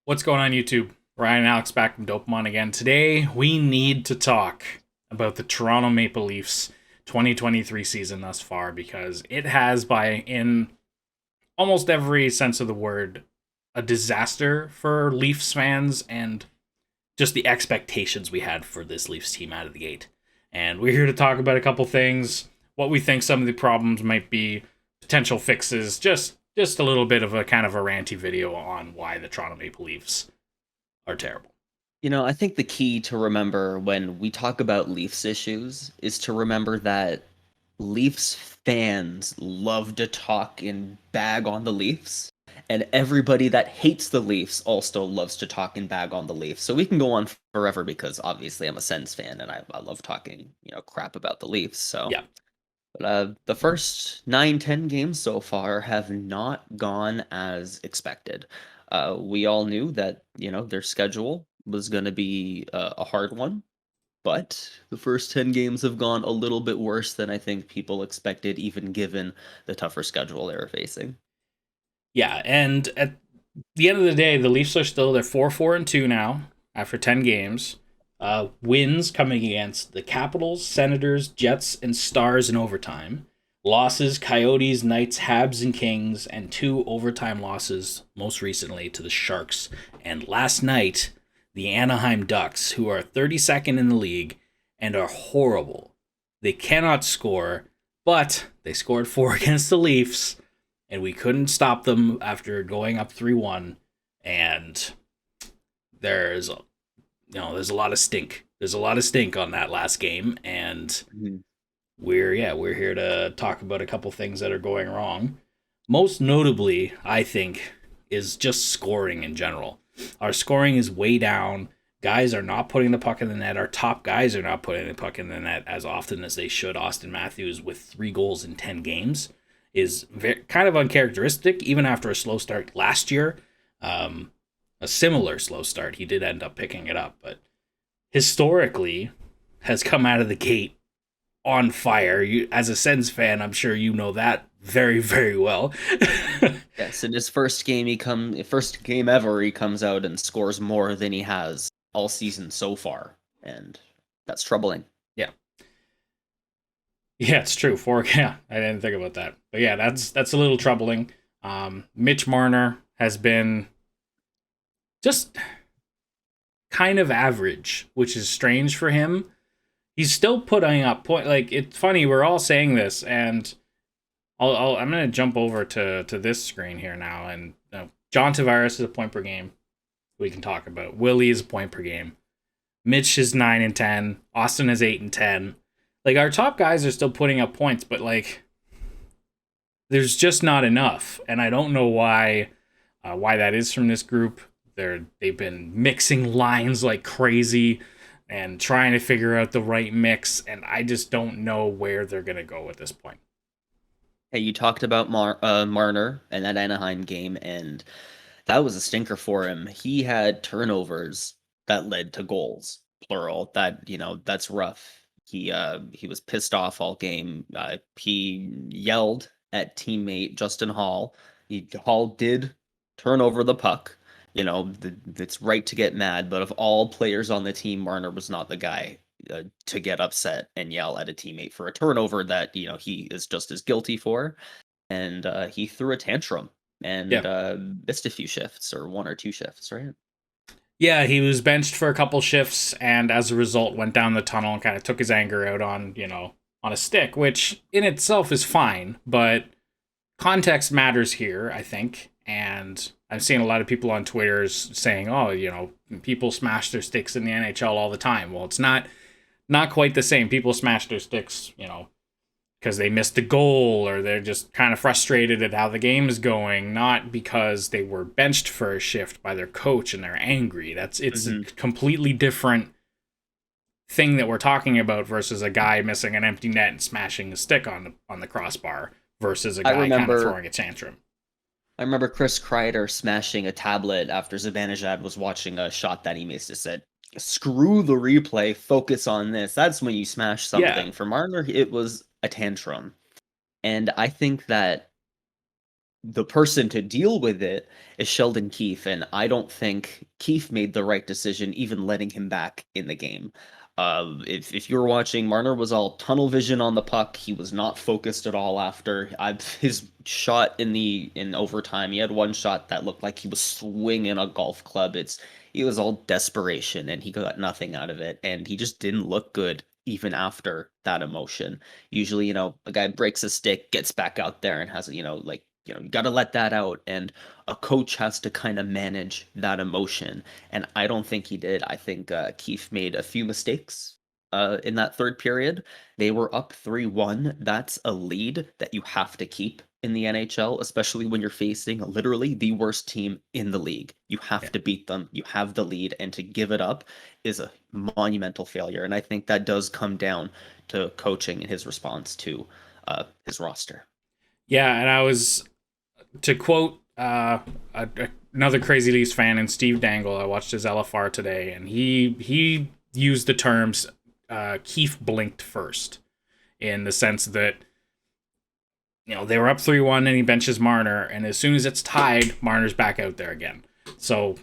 What's going on, YouTube? Ryan and Alex back from Dopemon again. Today, we need to talk about the Toronto Maple Leafs 2023 season thus far because it has, in almost every sense of the word, a disaster for Leafs fans and just the expectations we had for this Leafs team out of the gate. And we're here to talk about a couple things, what we think some of the problems might be, potential fixes, just a little bit of a kind of a ranty video on why the Toronto Maple Leafs are terrible. I think the key to remember when we talk about Leafs issues is to remember that Leafs fans love to talk and bag on the Leafs, and everybody that hates the Leafs also loves to talk and bag on the Leafs. So we can go on forever because obviously I'm a Sens fan and I love talking, crap about the Leafs. Yeah. But the first 9, 10 games so far have not gone as expected. We all knew that, their schedule was going to be a hard one, but the first 10 games have gone a little bit worse than I think people expected, even given the tougher schedule they were facing. Yeah, and at the end of the day, the Leafs are still they're 4-4-2 now after 10 games. Wins coming against the Capitals, Senators, Jets, and Stars in overtime. Losses, Coyotes, Knights, Habs, and Kings, and 2 overtime losses, most recently to the Sharks. And last night, the Anaheim Ducks, who are 32nd in the league and are horrible. They cannot score, but they scored 4 against the Leafs, and we couldn't stop them after going up 3-1. And there's there's a lot of stink. There's a lot of stink on that last game, and Mhm. we're here to talk about a couple things that are going wrong. Most notably, I think, is just scoring in general. Our scoring is way down. Guys are not putting the puck in the net. Our top guys are not putting the puck in the net as often as they should. Austin Matthews with 3 goals in 10 games is kind of uncharacteristic, even after a slow start last year. A similar slow start. He did end up picking it up, but historically has come out of the gate on fire. You, as a Sens fan, I'm sure you know that very, very well. Yes, in his first game ever, he comes out and scores more than he has all season so far, and that's troubling. Yeah, yeah, it's true. Yeah, I didn't think about that, but yeah, that's a little troubling. Mitch Marner has been just kind of average, which is strange for him. He's still putting up point. Like, it's funny, we're all saying this, and I'm gonna jump over to this screen here now, and John Tavares is a point per game. We can talk about Willie is a point per game. Mitch is 9 and 10. Austin is 8 and 10. Like, our top guys are still putting up points, but like there's just not enough, and I don't know why that is from this group. They've been mixing lines like crazy and trying to figure out the right mix, and I just don't know where they're gonna go at this point. Hey, you talked about Marner and that Anaheim game, and that was a stinker for him. He had turnovers that led to goals, plural. That's rough. He was pissed off all game. He yelled at teammate Justin Hall. Hall did turn over the puck. It's right to get mad, but of all players on the team, Marner was not the guy to get upset and yell at a teammate for a turnover that he is just as guilty for. And he threw a tantrum Yeah. and missed a few shifts, or 1 or 2 shifts, right? Yeah, he was benched for a couple shifts, and as a result, went down the tunnel and kind of took his anger out on, on a stick, which in itself is fine, but context matters here, I think. And I've seen a lot of people on Twitter saying, "Oh, people smash their sticks in the NHL all the time." Well, it's not quite the same. People smash their sticks, because they missed a goal or they're just kind of frustrated at how the game is going, not because they were benched for a shift by their coach and they're angry. It's a Hmm. completely different thing that we're talking about versus a guy missing an empty net and smashing a stick on the crossbar versus a I guy kind of remember throwing a tantrum. I remember Chris Kreider smashing a tablet after Zibanejad was watching a shot that he missed. It said, "Screw the replay, focus on this." That's when you smash Yeah, something. For Marner, it was a tantrum. And I think that the person to deal with it is Sheldon Keefe, and I don't think Keefe made the right decision even letting him back in the game. If you were watching, Marner was all tunnel vision on the puck. He was not focused at all after his shot in overtime. He had one shot that looked like he was swinging a golf club. He was all desperation, and he got nothing out of it, and he just didn't look good even after that emotion. Usually, a guy breaks a stick, gets back out there, and has you got to let that out, and a coach has to kind of manage that emotion, and I don't think he did. I think Keefe made a few mistakes in that third period. They were up 3-1. That's a lead that you have to keep in the NHL, especially when you're facing literally the worst team in the league. You have Yeah. to beat them. You have the lead, and to give it up is a monumental failure, and I think that does come down to coaching and his response to his roster. Yeah, and I was to quote another Crazy Leafs fan and Steve Dangle. I watched his LFR today, and he used the terms Keefe blinked first, in the sense that they were up 3-1 and he benches Marner, and as soon as it's tied, Marner's back out there again. So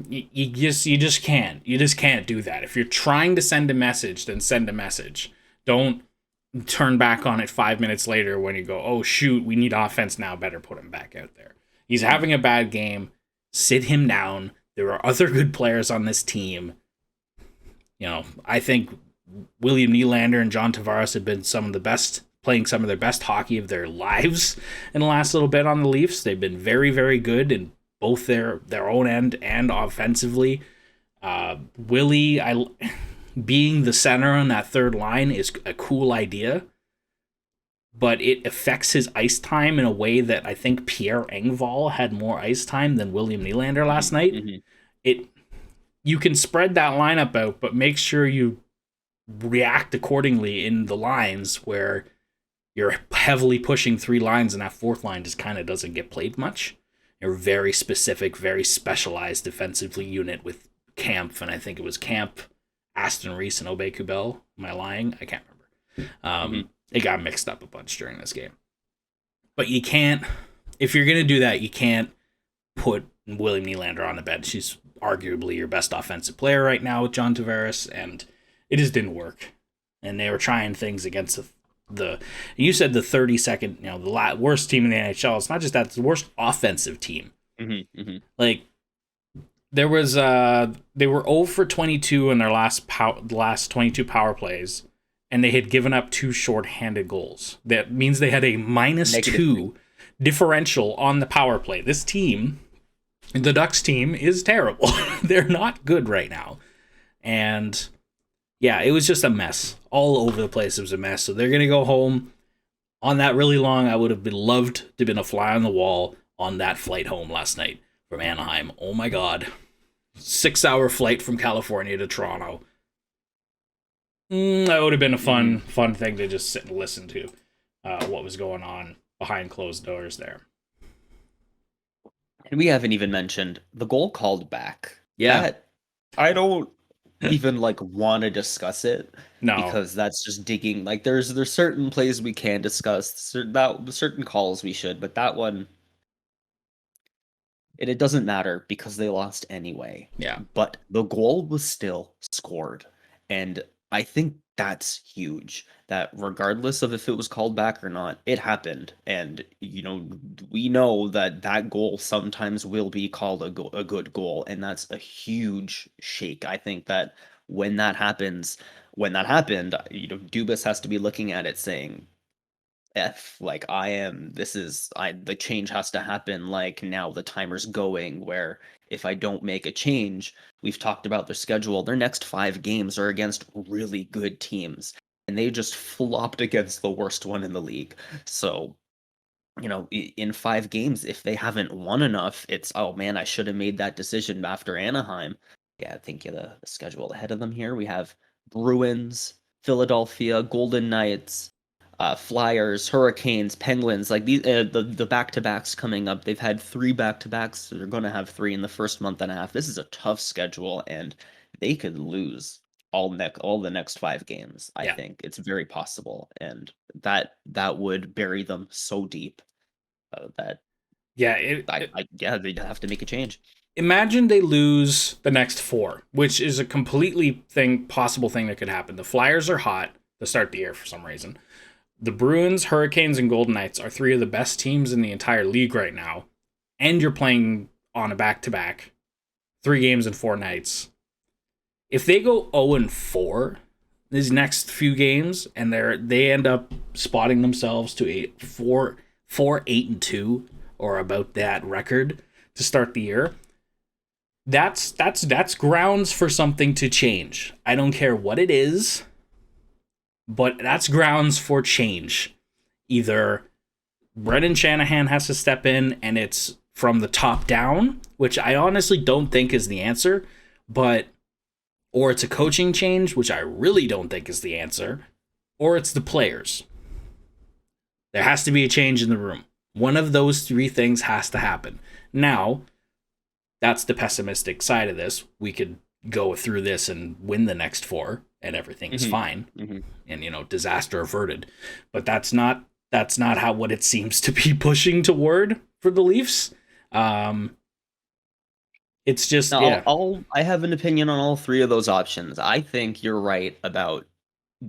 you just can't do that. If you're trying to send a message, then send a message. Don't turn back on it 5 minutes later when you go, oh shoot, we need offense now, better put him back out there. He's having a bad game. Sit him down. There are other good players on this team. I think William Nylander and John Tavares have been playing some of their best hockey of their lives in the last little bit on the Leafs. They've been very, very good in both their own end and offensively. Willie, being the center on that third line is a cool idea, but it affects his ice time in a way that I think Pierre Engvall had more ice time than William Nylander last night. Mm-hmm. You can spread that lineup out, but make sure you react accordingly in the lines where you're heavily pushing three lines and that fourth line just kind of doesn't get played much. You're very specific, very specialized defensively unit with Camp, and I think it was Camp, Aston Reese, and Obey Kubel. Am I lying? I can't remember. It got mixed up a bunch during this game. But you can't, if you're going to do that, you can't put William Nylander on the bench. He's arguably your best offensive player right now with John Tavares, and it just didn't work. And they were trying things against you said the 32nd, the worst team in the NHL. It's not just that, it's the worst offensive team. Like, there was they were 0 for 22 in their last 22 power plays, and they had given up 2 shorthanded goals. That means they had a -2 differential on the power play. This team, the Ducks team, is terrible. They're not good right now. And yeah, it was just a mess. All over the place, it was a mess. So they're going to go home. On that really long, I would have loved to have been a fly on the wall on that flight home last night from Anaheim. Oh my God. 6-hour flight from California to Toronto. That would have been a fun thing to just sit and listen to what was going on behind closed doors there. And we haven't even mentioned the goal called back. Yeah. I don't even want to discuss it. No. Because that's just digging. There's certain plays we can discuss, certain calls we should, but that one, it doesn't matter because they lost anyway. Yeah. But the goal was still scored. And I think that's huge. That regardless of if it was called back or not, it happened. And, we know that goal sometimes will be called a good goal. And that's a huge shake. I think that when that happened, Dubas has to be looking at it saying, the change has to happen. Now the timer's going, where if I don't make a change, we've talked about their schedule. Their next 5 games are against really good teams, and they just flopped against the worst one in the league. So, in 5 games, if they haven't won enough, it's, oh man, I should have made that decision after Anaheim. Yeah, I think the schedule ahead of them here. We have Bruins, Philadelphia, Golden Knights, Flyers, Hurricanes, Penguins, these the back-to-backs coming up. They've had 3 back-to-backs. So they're going to have 3 in the first month and a half. This is a tough schedule, and they could lose all the next 5 games. I think it's very possible, and that would bury them so deep that Yeah, Yeah, they have to make a change. imagine they lose the next 4, which is a completely possible thing that could happen. The Flyers are hot to start the year for some reason. The Bruins, Hurricanes, and Golden Knights are 3 of the best teams in the entire league right now, and you're playing on a back-to-back, 3 games in 4 nights. If they go 0-4 these next few games, and they end up spotting themselves to a 4-8-2 or about that record to start the year, that's grounds for something to change. I don't care what it is, but that's grounds for change. Either Brendan Shanahan has to step in and it's from the top down, which I honestly don't think is the answer, or it's a coaching change, which I really don't think is the answer, or it's the players. There has to be a change in the room. One of those 3 things has to happen. Now, that's the pessimistic side of this. We could go through this and win the next 4 and everything is fine. And disaster averted. But that's not how what it seems to be pushing toward for the Leafs. It's just I have an opinion on all 3 of those options. I think you're right about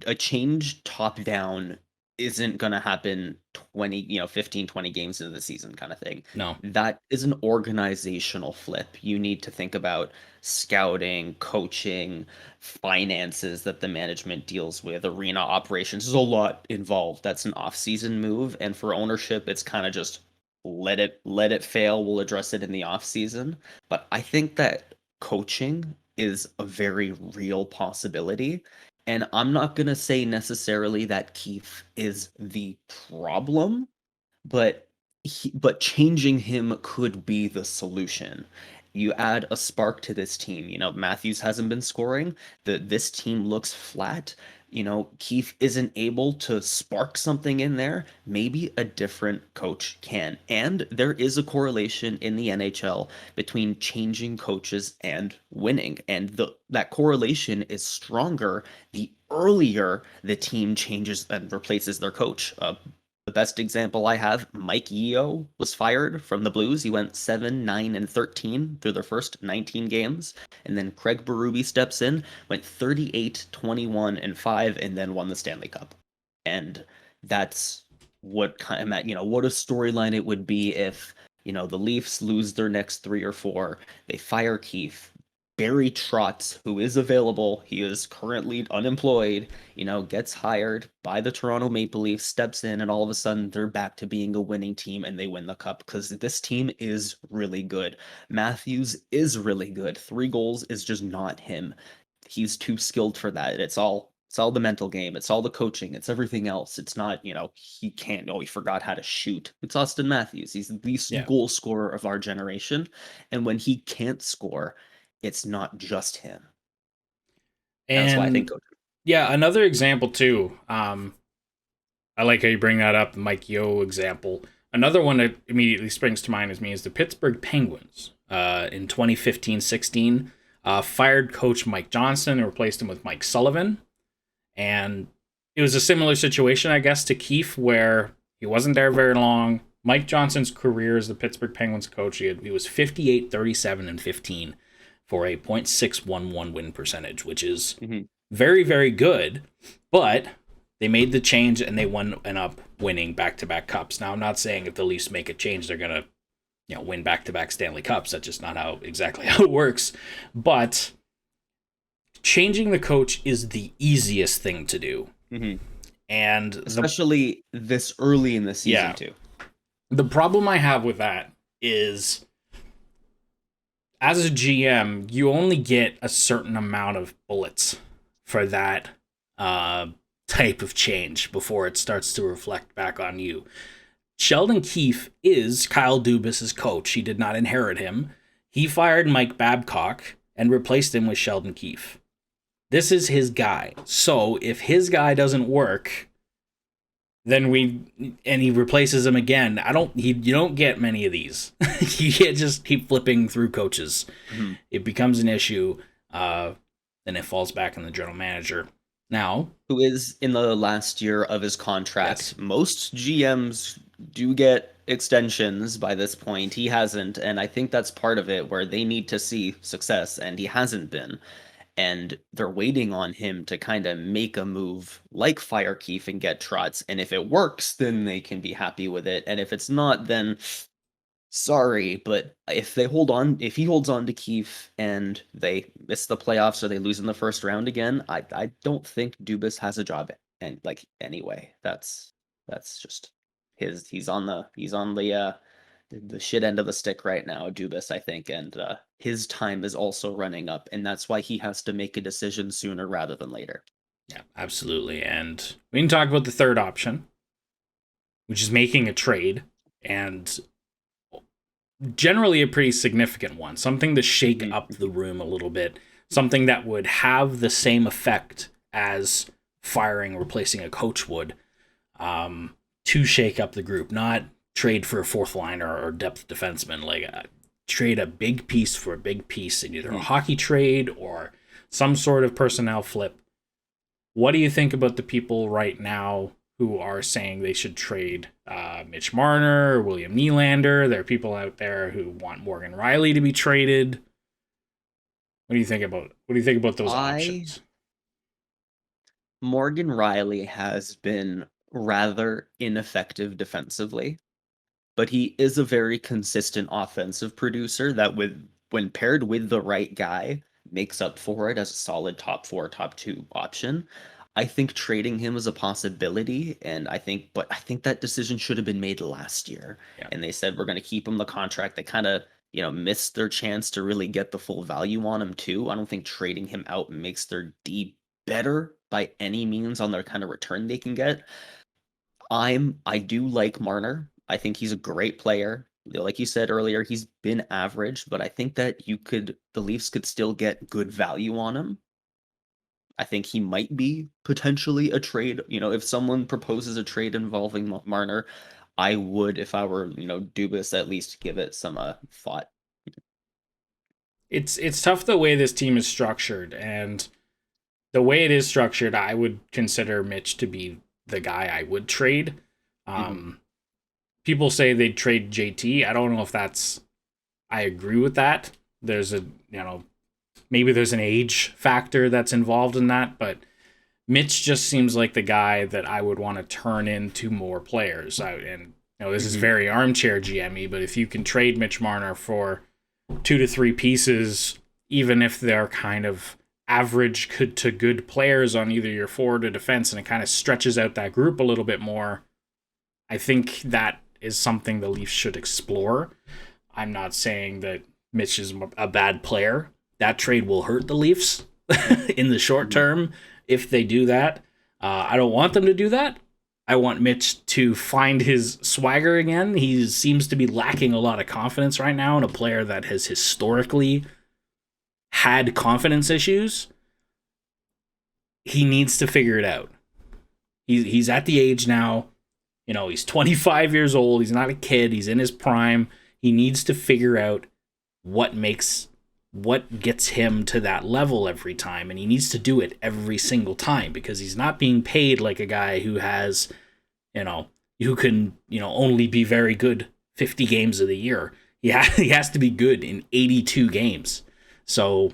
a change top down isn't going to happen 15, 20 games into the season kind of thing. No. That is an organizational flip. You need to think about scouting, coaching, finances that the management deals with, arena operations. There's a lot involved. That's an off-season move, and for ownership, it's kind of just let it fail. We'll address it in the off-season. But I think that coaching is a very real possibility. And I'm not going to say necessarily that Keefe is the problem, but changing him could be the solution. You add a spark to this team. Matthews hasn't been scoring. This team looks flat. Keefe isn't able to spark something in there. Maybe a different coach can. And there is a correlation in the NHL between changing coaches and winning. And that correlation is stronger the earlier the team changes and replaces their coach. The best example I have, Mike Yeo was fired from the Blues. He went 7, 9, and 13 through their first 19 games. And then Craig Berube steps in, went 38, 21, and 5, and then won the Stanley Cup. And that's what what a storyline it would be if, the Leafs lose their next 3 or 4. They fire Keefe. Barry Trotz, who is available, he is currently unemployed, gets hired by the Toronto Maple Leafs, steps in, and all of a sudden they're back to being a winning team and they win the cup because this team is really good. Matthews is really good. 3 goals is just not him. He's too skilled for that. It's all the mental game. It's all the coaching. It's everything else. It's not, he forgot how to shoot. It's Austin Matthews. He's the goal scorer of our generation. And when he can't score, it's not just him. And that's why I think. Yeah, another example too. I like how you bring that up, the Mike Yeo example. Another one that immediately springs to mind is the Pittsburgh Penguins. In 2015-16, fired coach Mike Johnson and replaced him with Mike Sullivan. And it was a similar situation, I guess, to Keefe, where he wasn't there very long. Mike Johnson's career as the Pittsburgh Penguins coach, he was 58, 37, and 15. For a .611 win percentage, which is very, very good. But they made the change and they went up winning back-to-back cups. Now, I'm not saying if the Leafs make a change, they're going to win back-to-back Stanley Cups. That's just not exactly how it works. But changing the coach is the easiest thing to do. And especially this early in the season, too. The problem I have with that is, as a GM, you only get a certain amount of bullets for that type of change before it starts to reflect back on you. Sheldon Keefe is Kyle Dubas' coach. He did not inherit him. He fired Mike Babcock and replaced him with Sheldon Keefe. This is his guy. So if his guy doesn't work, then he replaces him again. You don't get many of these. You can't just keep flipping through coaches. It becomes an issue, then it falls back on the general manager. Now, who is in the last year of his yes. contract. Most GMs do get extensions by this point. He hasn't, and I think that's part of it where they need to see success, and he hasn't been. And they're waiting on him to kind of make a move like Fire Keefe and get Trotz. And if it works, then they can be happy with it. And if it's not, then sorry, but if he holds on to Keefe and they miss the playoffs or they lose in the first round again, I don't think Dubas has a job. And like anyway, that's just his. He's on the shit end of the stick right now, Dubas, I think, and his time is also running up, and that's why he has to make a decision sooner rather than later. Yeah, absolutely. And we can talk about the third option, which is making a trade, and generally a pretty significant one, something to shake Mhm, up the mhm. room a little bit, something that would have the same effect as firing, replacing a coach would, to shake up the group, not trade for a fourth liner or depth defenseman, like trade a big piece for a big piece in either a Mhm. hockey trade or some sort of personnel flip. What do you think about the people right now who are saying they should trade Mitch Marner, William Nylander? There are people out there who want Morgan Riley to be traded. What do you think about those I options? Morgan Riley has been rather ineffective defensively, but he is a very consistent offensive producer that with when paired with the right guy makes up for it as a solid top 4, top 2 option. I think trading him is a possibility, and I think that decision should have been made last year. Yeah, And they said we're going to keep him the contract. They kind of, missed their chance to really get the full value on him too. I don't think trading him out makes their D better by any means on their kind of return they can get. I do like Marner. I think he's a great player. Like you said earlier, he's been average, but I think that the Leafs could still get good value on him. I think he might be potentially a trade. If someone proposes a trade involving Marner, I would, if I were, Dubas, at least give it some thought. it's tough the way this team is structured, and the way it is structured, I would consider Mitch to be the guy I would trade. Hmm. Um, People say they'd trade JT. I don't know if that's. I agree with that. There's a maybe there's an age factor that's involved in that, but Mitch just seems like the guy that I would want to turn into more players. And this is Hmm. very armchair GME, but if you can trade Mitch Marner for 2 to 3 pieces, even if they're kind of average good to good players on either your forward or defense, and it kind of stretches out that group a little bit more, I think that is something the Leafs should explore. I'm not saying that Mitch is a bad player. That trade will hurt the Leafs in the short Hmm. term if they do that. I don't want them to do that. I want Mitch to find his swagger again. He seems to be lacking a lot of confidence right now in a player that has historically had confidence issues. He needs to figure it out. He's at the age now. He's 25 years old. He's not a kid. He's in his prime. He needs to figure out what makes what gets him to that level every time, and he needs to do it every single time because he's not being paid like a guy who has, you know, who can, only be very good 50 games of the year. He has to be good in 82 games. So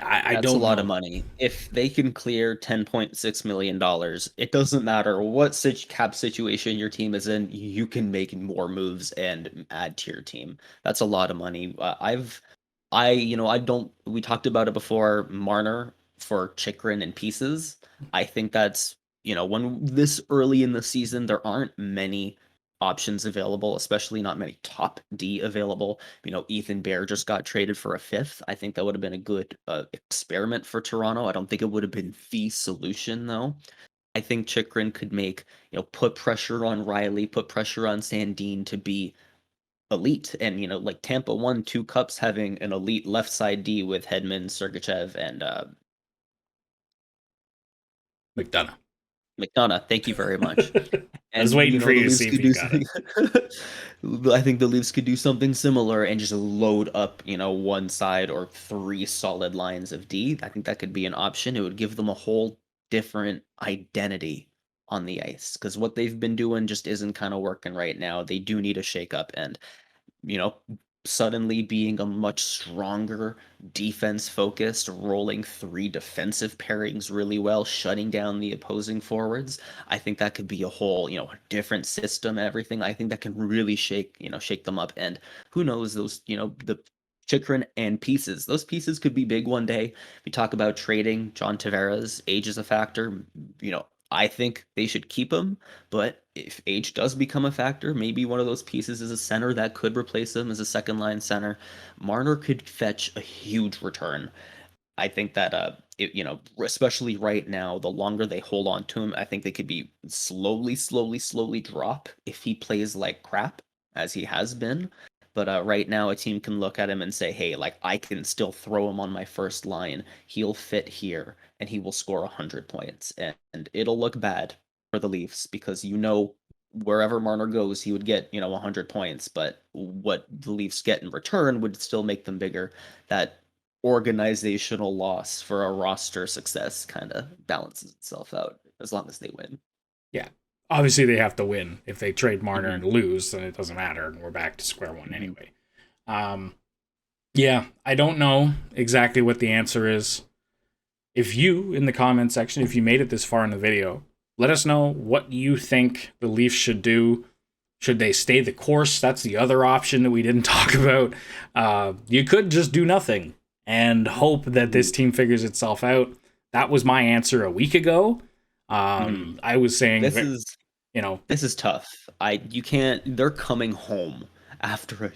I That's a don't lot of know. money. If they can clear $10.6 million, it doesn't matter what cap situation your team is in, you can make more moves and add to your team. That's a lot of money. I don't, we talked about it before, Marner for Chikrin and pieces. I think that's, when this early in the season, there aren't many options available, especially not many top D available. Ethan Bear just got traded for a fifth. I think that would have been a good experiment for Toronto. I don't think it would have been the solution though. I think Chikrin could put pressure on Riley, put pressure on Sandin to be elite. And like Tampa won 2 cups having an elite left side D with Hedman, Sergachev, and McDonough. McDonough. Thank you very much. I was And waiting for the you to Leafs see if could you do got it. something. I think the Leafs could do something similar and just load up, one side or three solid lines of D. I think that could be an option. It would give them a whole different identity on the ice because what they've been doing just isn't kind of working right now. They do need a shakeup, and you know, suddenly being a much stronger defense focused, rolling three defensive pairings really well, shutting down the opposing forwards. I think that could be a whole, different system and everything. I think that can really shake them up. And who knows, those, the Chikrin and pieces. Those pieces could be big one day. We talk about trading John Tavares. Age is a factor. I think they should keep him. But if age does become a factor, maybe one of those pieces is a center that could replace him as a second line center. Marner could fetch a huge return. I think that especially right now, the longer they hold on to him, I think they could be slowly drop if he plays like crap as he has been. But right now, a team can look at him and say, "Hey, like I can still throw him on my first line. He'll fit here, and he will score 100 points, and it'll look bad for the Leafs because wherever Marner goes, he would get 100 points. But what the Leafs get in return would still make them bigger. That organizational loss for a roster success kind of balances itself out as long as they win. Yeah. Obviously, they have to win. If they trade Marner Mhm. and lose, then it doesn't matter, and we're back to square one Mhm. anyway. Yeah, I don't know exactly what the answer is. If you, in the comment section, if you made it this far in the video, let us know what you think the Leafs should do. Should they stay the course? That's the other option that we didn't talk about. You could just do nothing and hope that this team figures itself out. That was my answer a week ago. Mhm. I was saying, This is you know, This is tough. You can't. They're coming home after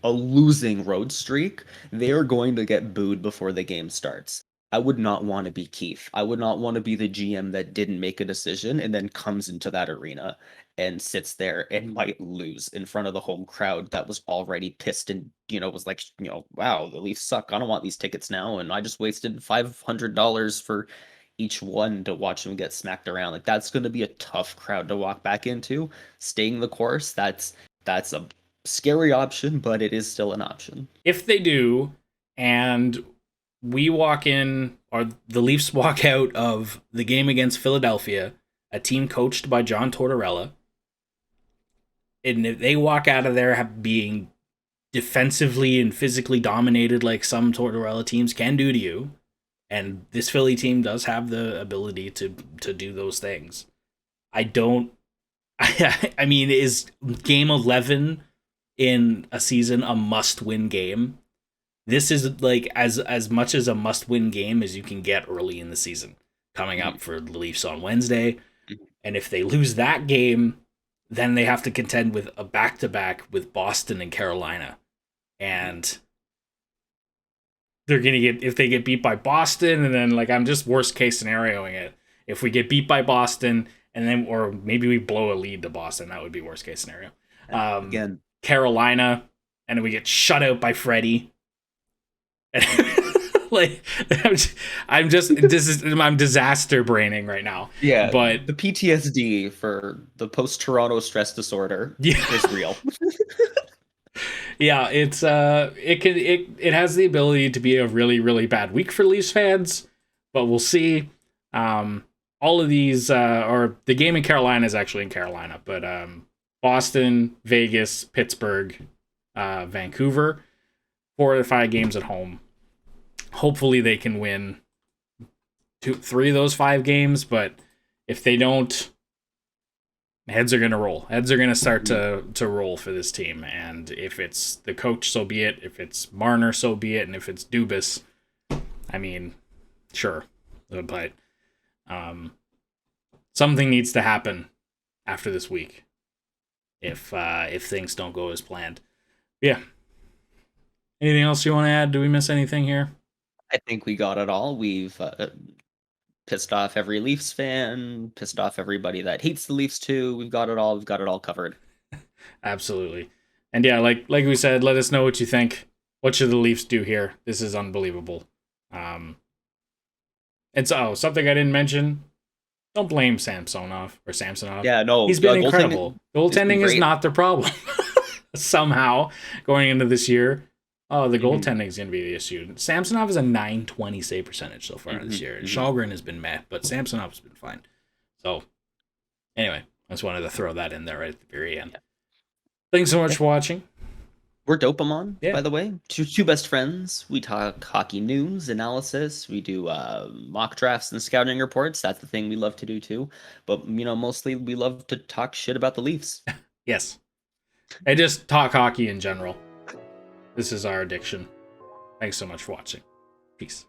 a losing road streak. They are going to get booed before the game starts. I would not want to be Keefe. I would not want to be the GM that didn't make a decision and then comes into that arena and sits there and might lose in front of the home crowd that was already pissed and was like, wow, the Leafs suck. I don't want these tickets now, and I just wasted $500 for each one to watch them get smacked around. Like that's going to be a tough crowd to walk back into. Staying the course, that's a scary option, but it is still an option. if they do, and we walk in, or the Leafs walk out of the game against Philadelphia, a team coached by John Tortorella, and if they walk out of there being defensively and physically dominated like some Tortorella teams can do to you, and this Philly team does have the ability to do those things. I don't. I mean, is game 11 in a season a must-win game? This is like as much as a must-win game as you can get early in the season. Coming up for the Leafs on Wednesday, and if they lose that game, then they have to contend with a back-to-back with Boston and Carolina, and they're gonna get if they get beat by Boston, and then like I'm just worst case scenarioing it. If we get beat by Boston, and then or maybe we blow a lead to Boston, that would be worst case scenario. Again, Carolina, and then we get shut out by Freddie. Like I'm just this is I'm disaster braining right now. yeah, But the PTSD for the post Toronto stress disorder yeah, is real. yeah, it has the ability to be a really really bad week for Leafs fans, but we'll see. All of these or the game in Carolina is actually in Carolina, but Boston, Vegas, Pittsburgh, Vancouver, 4 to 5 games at home. Hopefully they can win 3 of those 5 games, but if they don't, heads are gonna roll. Heads are gonna start to roll for this team, and if it's the coach, so be it. If it's Marner, so be it, and if it's Dubas, I mean, sure, but something needs to happen after this week if things don't go as planned. Yeah. Anything else you want to add? Do we miss anything here? I think we got it all. We've pissed off every Leafs fan, pissed off everybody that hates the Leafs too. We've got it all. We've got it all covered. Absolutely. And yeah, like we said, let us know what you think. What should the Leafs do here? This is unbelievable. And so something I didn't mention. don't blame Samsonov. Yeah, no, He's been goaltending incredible. has been Goaltending is great. not the problem. Somehow, going into this year, the Mhm, goaltending is going to be the issue. Samsonov is a 920 save percentage so far this mhm, year. mhm. Shalgren has been meh, but Samsonov's been fine. So, anyway, I just wanted to throw that in there right at the very end. Yeah. Thanks so much Yeah. for watching. We're Dopemon, Yeah. by the way. Two best friends. We talk hockey news, analysis. We do mock drafts and scouting reports. That's the thing we love to do too. But mostly we love to talk shit about the Leafs. Yes. I just talk hockey in general. This is our addiction. Thanks so much for watching. Peace.